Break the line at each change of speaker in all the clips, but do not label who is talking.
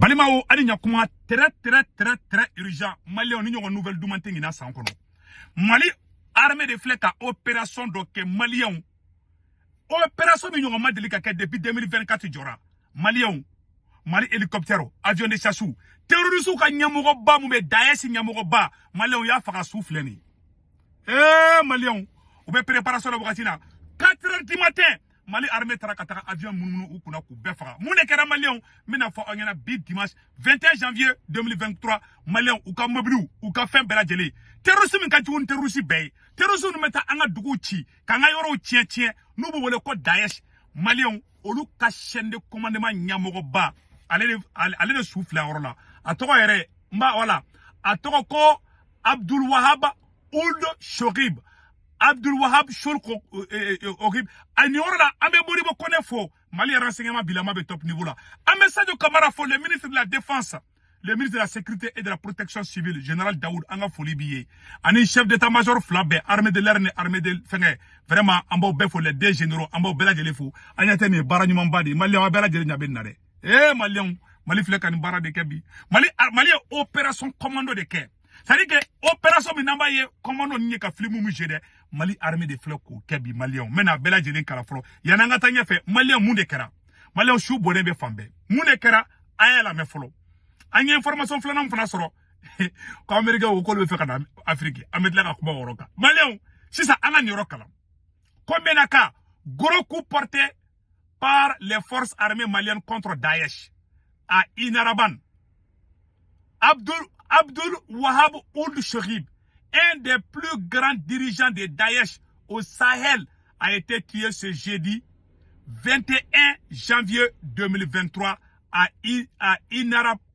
Balimao ani nyakuma très urgent. Mali on une nouvelle demande ngina sankono. Mali armée de flèches à opération donc Malien. Opération mignon madeli ka depuis 2024 jora. Malien. Mali hélicoptère, avion de chassou. Terroristes ka nyamogo ba mu be Daesh nyamogo ba. Malien ya faka souffle ni. Malien. Ou be préparation la bokatina. 4h du matin. Mali armée tarakataka avion munu ou kuna ku befara. Mune kera Malien, mena fa onyana bi dimanche 21 janvier 2023. Malien ou ka moblu ou ka fin bela jeli. Terrorisme min ka jiwun terrorisme bay. Terrorisme meta anga dugu chi, ka nga yoro tien nous wole ko Daesh. Malien olu ka chaîne de commandement nyamogo ba. Allez de souffler là. A toko ere mba wala. A toko ko Abdul Wahab Ould Shorib. Abdul Wahab Shorib Orib. Ani orla ambe bori bo konefo. Mali renseignement bilama be top niveau là. Un message au camarade le ministre de la Défense, le ministre de la Sécurité et de la Protection civile, général Daoud Anga Folibiye. Ani chef d'état-major Flabé, armée de l'air, armée de fenge. Vraiment, ambo befo les deux généraux, ambo bela jelefo. Anyate ni baranyuma mbadi. Mali wa bela jeli nyabe nare. Mali Mali fleka ni bara de kebi. Mali opération commando de ke. C'est-à-dire que opération minamba ye commando nye ka flimu mu jede. Mali armée de fleko kebi Malien. Mena bela jeli kala flo. Yananga tanya fe Malien munde kera. Malien chou bonen be fambe. Munde kera ayala me flo. Anya information flana mfana soro. Ko Amerika wo ko le fe kana Afrique. Ametla ka kuba woroka. Malien si ça anga nyoro kala. Combien naka gros coup porté par les forces armées maliennes contre Daesh à Inaraban. Abdul Wahab Ould Shorib, un des plus grands dirigeants de Daesh au Sahel, a été tué ce jeudi 21 janvier 2023 à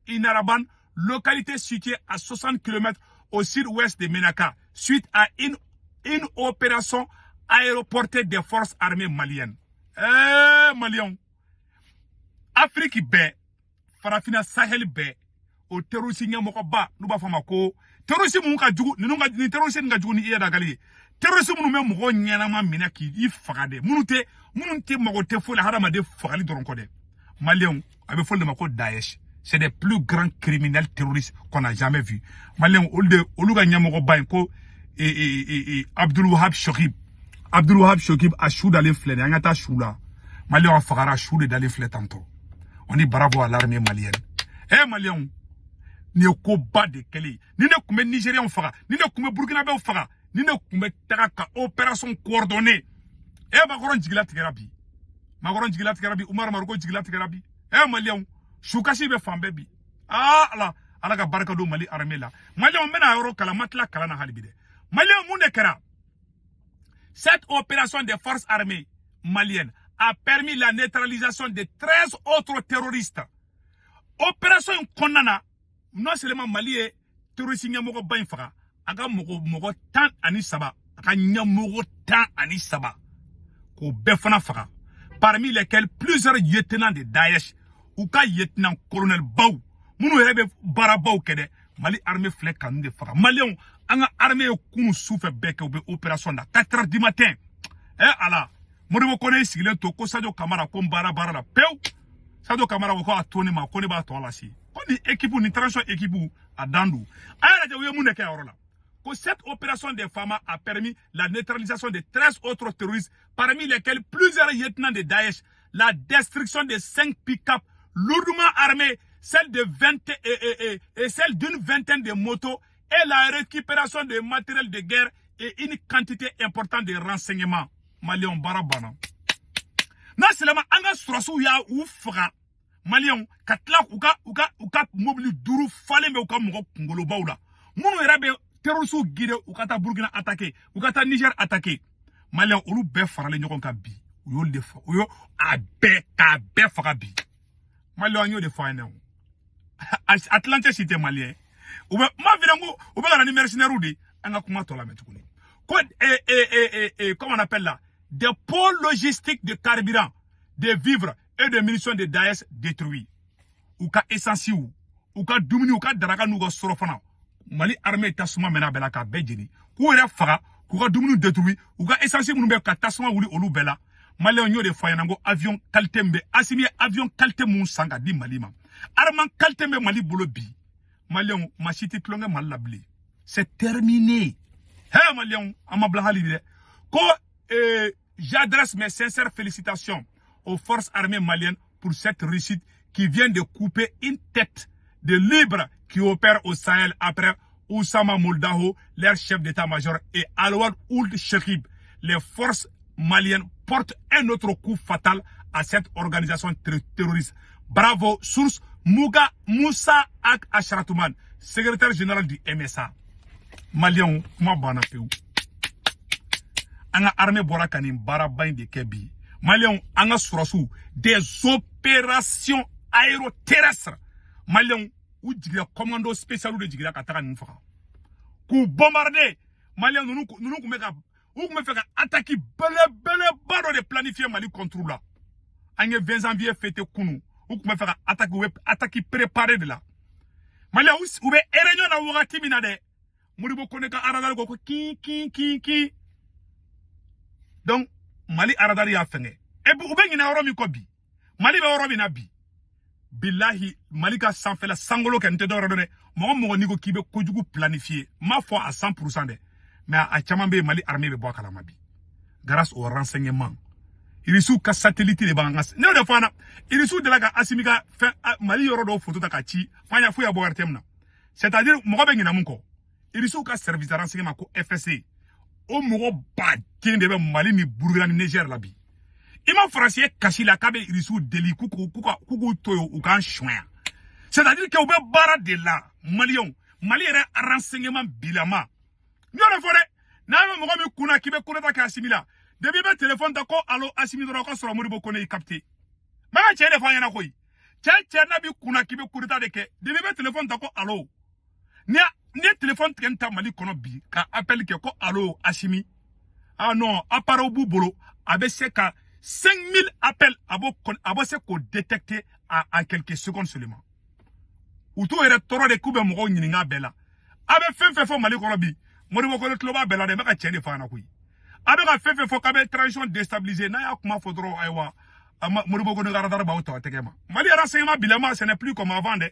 Inaraban, localité située à 60 km au sud-ouest de Menaka, suite à une opération aéroportée des forces armées maliennes. Malien. Afrique bé, Farafina Sahel bé, au terrorisme nyamokaba, nous ba fama ko, terrorisme muka djugu, ni terrorisme nga djugu ni iya dagali. Terrorisme nous même moko nyana ma minaki, i fagade. Munute moko te fo la harama de fagali doronkode. Malien, abe fo le mako Daesh. C'est des plus grands criminels terroristes qu'on a jamais vus. Malien, oluga nyamokaba ko, Abdul Wahab Shorib. Abdul Wahab Shorib a chou d'aller flène, angata chou là. Malien a fagara chou d'aller flène tantôt. On dit bravo à l'armée malienne. Malien, ni ko ba de kele. Ni ne kume Nigérien faga, ni ne kume Burkinabé faga, ni ne kume taka opération coordonnée. Magoron jigila tigarabi. Magoron jigila tigarabi, Umar Margo jigila tigarabi. Malien, choukashi be fambe bi. Ala ka baraka do Mali armée là. Malien mena euro kala matla kala na halibide. Malien munde kera. Cette opération des forces armées maliennes a permis la neutralisation de 13 autres terroristes. Opération Konana, non seulement Mali est terroriste nyamogo bainfara, aga mogo tan anisaba, aga nyamogo tan anisaba, ko befana fara, parmi lesquels plusieurs lieutenants de Daesh, ou ka lieutenant colonel Baou, mounou rebe barabou kede, Mali armée flek kanu de fara. Malion, anga armée kunu souffre beke ou be opération da 4h du matin. Allah. Moribo kone sigile to ko Sadio Kamara ko bara la peu. Sadio Kamara ko atone ma ko ne ba to ala si. Ko ni équipe ni transition équipe à Dandu. Aya ja we muneke orola. Ko cette opération des femmes a permis la neutralisation de 13 autres terroristes parmi lesquels plusieurs lieutenants de Daesh, la destruction de 5 pick-up lourdement armés, celle de 20 et celle d'une vingtaine de motos et la récupération de matériel de guerre et une quantité importante de renseignements. Malion barabana. Na selama anga surasu ya ufra. Malion katla uka mobili duru fale me uka moko ngolo baula. Munu erabe terrorisu gide ukata Burkina attaqué, ukata Niger attaqué. Malion olu be farale nyokon ka bi. Uyo le fa. Uyo abe ka be fara bi. Malion anyo de fa ene. Atlantique cité malien. Ma vidango ube kana ni mercenaire udi anga kuma tola metukuni. Comment on appelle là? Des pôles logistiques de carburant, de vivres et de munitions de Daesh détruits. Ou ka essentiel ou ka dumuni ou ka daraga nou ga sorofana. Mali armée tasuma mena bela ka bejini. Ku ere faga ku ka dumuni détruit ou ka essentiel munu be ka tasuma wuli olu bela. Mali onyo de fayanango avion qualité mbe asimi avion qualité mun sanga di Mali ma. arman qualité me mali bolo bi malien ma cité tlonge mal labli c'est terminé hey malien amabla halide ko j'adresse mes sincères félicitations aux forces armées maliennes pour cette réussite qui vient de couper une tête de libre qui opère au Sahel après Oussama Moldaho, leur chef d'état-major, et Alwad Ould Chekib. Les forces maliennes portent un autre coup fatal à cette organisation terroriste. Bravo, source Moussa Ak Asharatouman, secrétaire général du MSA. Malien, comment bana peu? Anga armée Borakani, Barabain de Kebi. Malien, anga surasu, des opérations aéroterrestres. Malien, ou digira commando spécial ou de digira kataka nfaka ku bombarder malien nous kumeka ou kumeka attaquer bele baro de planifier Mali contre là anye 20 janvier fête kunu ou kumeka attaquer préparer de là malien ou be réunion na wakati bina de muribo koneka aradar ko ki donc Mali aradar ya fenge e bu be ngina oromi ko bi Mali be oromi na bi billahi malika sanfela sangolo kente do redone mo niko kibe kojugu planifié ma foi à 100% de mais à chamambe Mali armée be bois kalama bi grâce au renseignement il sous ka satellite de bangas ne de fana il sous de la ga asimika fait Mali yoro do photo ta ka ci fanya fu ya bo artemna c'est-à-dire mo be ngina munko il sous ka service de renseignement ko FSC o mo ba kende be Mali ni Burkina ni Niger la bi ima français kashi la kabe irisu deli kuku toyo ukan chouin. C'est-à-dire que oube bara de la Malion, Mali ere renseignement bilama. Nyore fore, na me mogo mi kuna kibe kuna ta ka asimila. Debi be téléphone ta ko alo asimi dro ko soro mori bo kone capté. Ma che de fanya na koyi. Che na bi kuna kibe kurita de ke. Debi be téléphone ta ko alo. Ni téléphone tenta Mali kono bi ka appel ke ko alo asimi. Ah non, aparo bu bolo abese ka 5000 appels abo se ko détecter en quelques secondes seulement. Ou tout est toro de kube mo nyininga bela. Abe fefefo Mali ko bi. Mori ko le tloba bela de maka chene fa na kuyi. Abe ka fefefo ka be transition déstabilisée na ya kuma fodro aywa. Mori ko ne garadar ba auto tegema. Mali renseignement bilama ce n'est plus comme avant de.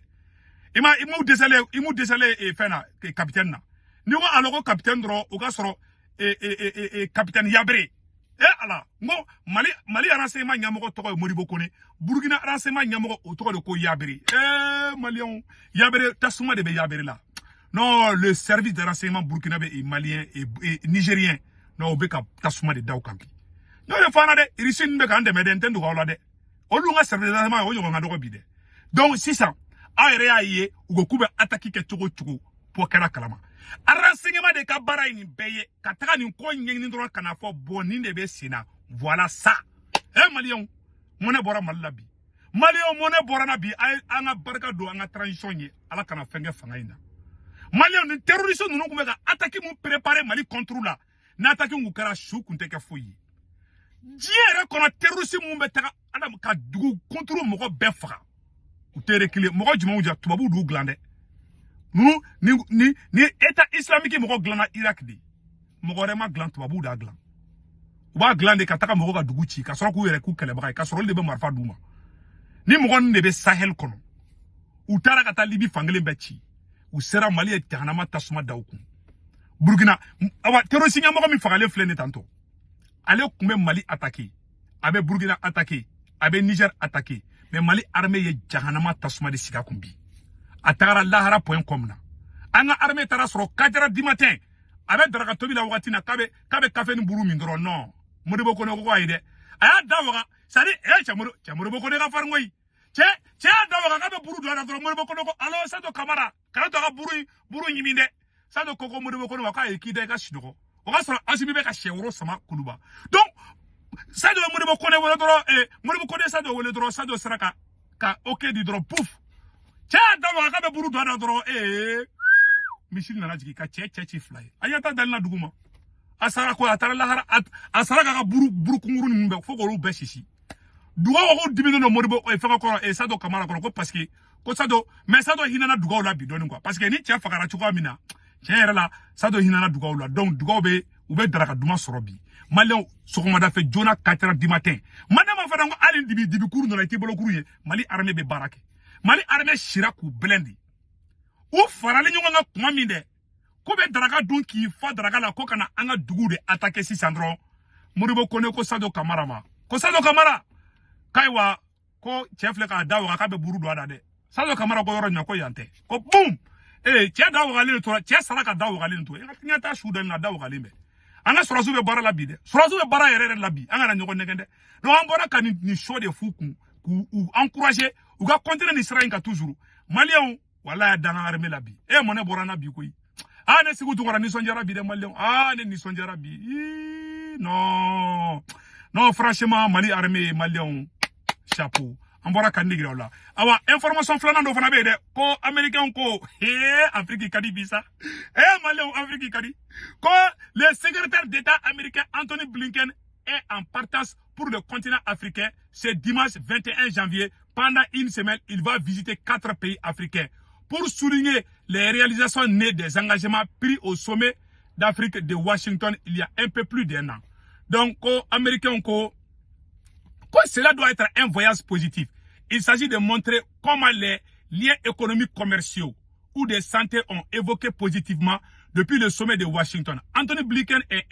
Imu décelé et fena capitaine na. Ni ko aloko capitaine dro o ka soro capitaine Yabré. Ala ngo Mali renseignement nyamoko toko Modibo Kone Burkina renseignement nyamoko toko de ko Yabiri Malien Yabiri tasuma de be Yabiri là non le service de renseignement burkinabé et malien et nigérien non beka tasuma de daw kampi non le fana de irisin be kan de medenten do wala de olunga service de renseignement o yonga do ko bide donc 600 aéré aye ugo kube attaquer ke toko pour kala kalama a renseignement de ka bara ni beye kataka ni ko nyeng ndro kana fo boni de be sina voilà ça malien mone bora malabi malien mone bora na bi anga barka do anga transition ye ala kana fenge fanga ina malien ni terroriste nous kumeka attaquer mu préparer Mali contre là na attaquer ngu kara shu kunte ka foyi diere kono terroriste mu betaka adam ka dugu contre mo ko be faka ou terekile mo ko juma uja tubabu du glande ni état islamique mo ko glana Irak di mo ko rema glan tubabu da glan ba glande ka taka mo ko dugu ci ka soro ku yere ku kele ba ka soro le be marfa duma ni mo ko ne be Sahel kono u tara ka ta Libi fangele be ci u sera Mali e tanama tasuma dawku Burkina awa terroriste mo ko mi fagale flene tanto ale kumbe Mali attaquer abe Burkina attaquer abe Niger attaquer mais Mali armée ye jahanama tasuma de siga kumbi atara lahara.com na anga armée tara soro 4h du matin abe daraka tobi la wakati na kabe café ni buru mindro non Modibo Kone ko ayide aya dawaga sari chamoro ko de ka farngoy che dawaga kabe buru do na dro Modibo Kone ko alo sado kamara kana to ka buru nyiminde sado koko Modibo Kone waka ekide ka shidoko o ka soro asibi be ka shewro sama kuluba donc sado Modibo Kone wala dro Modibo Kone sado wala dro sado saraka ka ok di dro pouf che dawaga kabe buru do na dro machine na jiki ka che fly ayata dalna duguma asara ko atara lahara asara ka buru kunguru ni mbe foko ru be shishi duga ko dibino no Modibo faka ko sado kamara ko parce que ko sado mais sado hinana duga la bi doni quoi parce que ni tia fakara chuko amina tiere la sado hinana duga la donc duga be ube daraka duma sorobi malien sokoma da fe jona 4h du matin madama fa dango ali dibi kuru no la tibolo kuru ye Mali armée be barake Mali armée shira ku blendi. Ou farali nyonga nga kuma min de. Ko be draga dun ki fa draga la ko kana anga dugu de attaquer si sandro. Muribo kone ko Sadio Camara ma. Ko Sadio Camara kaiwa ko chefle ka dawo ka be buru do ada de. Sadio Camara ko yoro nyako yante. Ko boom. Tia dawo galin to tia sala ka dawo galin to. E ka ta shuda na dawo galin be. Anga surazu be bara labi de. Surazu be bara yere labi. Anga na nyoko negende. No ambora kan ni show de fuku ku encourager ou ga continuer ni sera inka toujours. Malien wala ya danga armée labi. E mone borana bi koyi. Ah ne sigu tukora ni sonjara bi de malien. Ah ne ni sonjara bi. Non. Non franchement Mali armée malien chapeau. Ambora kandigre la. Awa information flana do fana be de ko américain ko Afrique kadi bisa. Malien Afrique kadi. Ko le secrétaire d'État américain Anthony Blinken est en partance pour le continent africain. Ce dimanche 21 janvier, pendant une semaine, il va visiter 4 pays africains pour souligner les réalisations nées des engagements pris au sommet d'Afrique de Washington il y a un peu plus d'1 an. Donc, américain, cela doit être un voyage positif. Il s'agit de montrer comment les liens économiques commerciaux ou de santé ont évoqué positivement depuis le sommet de Washington. Anthony Blinken est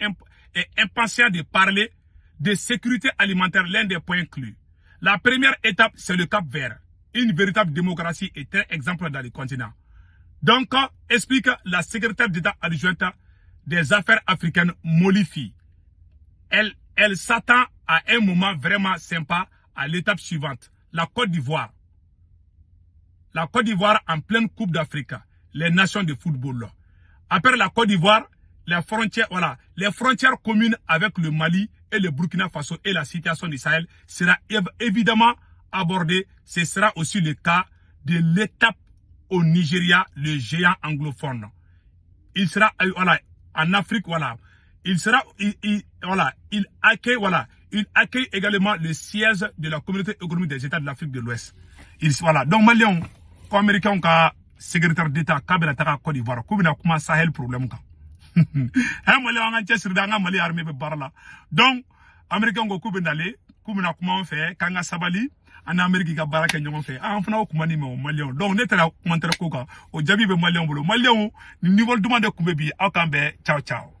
impatient de parler de sécurité alimentaire, l'un des points clés. La première étape, c'est le Cap Vert, une véritable démocratie et un exemple dans le continent. Donc, explique la secrétaire d'État adjointe des affaires africaines, Molifi. Elle s'attend à un moment vraiment sympa à l'étape suivante, la Côte d'Ivoire. La Côte d'Ivoire en pleine Coupe d'Afrique, les nations de football. Après la Côte d'Ivoire, les frontières communes avec le Mali et le Burkina Faso et la situation du Sahel sera évidemment abordée. Ce sera aussi le cas de l'étape au Nigeria, le géant anglophone. Il sera en Afrique, il accueille également le siège de la communauté économique des États de l'Afrique de l'Ouest. Donc Maliens, comme Américains, secrétaire d'État, Kabila Taka Côte d'Ivoire, Koubina Kuma Sahel problème. Mali armée barla. Donc, Américains go Koubina le, Koubina Kuma fait, Kanga Sabali, en Amérique ga baraka ñongo fait. Ah, fana ko mani mo Maliens. Donc, netera commentaire ko ka, o jabi be Maliens bolo. Maliens, niveau demande ko be bi, akambe, ciao ciao.